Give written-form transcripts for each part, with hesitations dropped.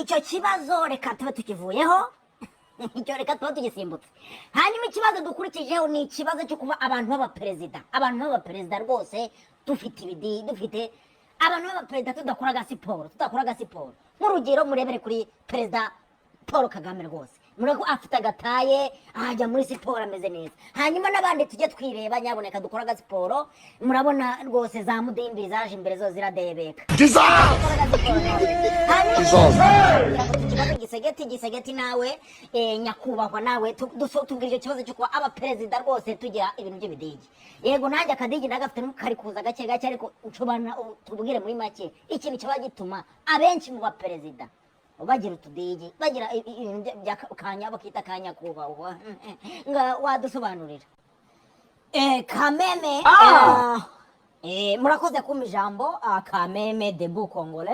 icyo kibazo reka tube tukivuyeho icyo reka tuba tugisimbutse. Hanyuma ikibazo dukurikijeho ni ikibazo cyo kuba abantu b'abaperezida rwose dufite ibidi dufite abantu b'abaperezida tudakoraga siporo nk'urugero murebere kuri perezida Paul Kagame rwose mureko afite agataye ajya muri siporo ameze neza. Hanyuma n'abandi tujye twireba nyaboneka dukoraga siporo murabona rwose za mudimbi zaje imbere zo ziradebeka gisegeti nawe nyakubahwa nawe tubwira icyo kibazo cyo kuba abaperezida rwose tugira ibintu by'ibidigi. Yego nanjye akadigi ndagafite kari kuza gake ariko nshobora tubwire muri make ikintu kiba gituma abenshi mu baperezida bagira utudigi bagira ibintu by'akanya bakita kanya kubahwa nga wadusobanurira. Kameme murakoze kumpa ijambo. Kameme de w'aCongo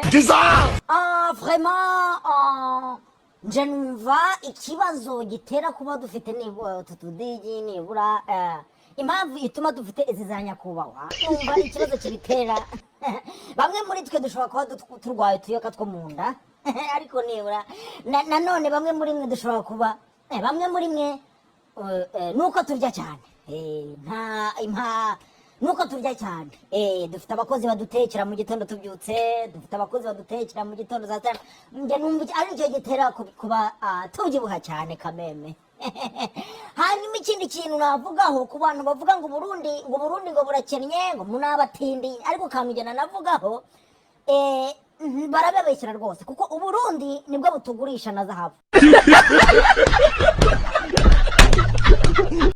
vraiment nje numva ikibazo gitera kuba dufite nibura tutudigi nibura impamvu ituma dufite izi za nyakubahwa numva ikibazo kibitera bamwe muri twe dushobora kuba turwaye utuyoka two mu nda ariko nibura nanone bamwe muri mwe dushobora kuba bamwe muri mwe nuko turya cyane nuko turya cyane dufite abakozi badutekera mu gitondo tubyutse dufite abakozi badutekera mu gitondo za tara nge numva ari cyo gitera kuba tubyibuha cyane Kameme. Hanyuma ikindi kintu navugaho ku bantu bavuga ngo Burundi ngo burakennye ngo munabatindi ariko kamugena navugaho barabebeshyira rwose kuko Uburundi nibwo butugurisha na zahabu.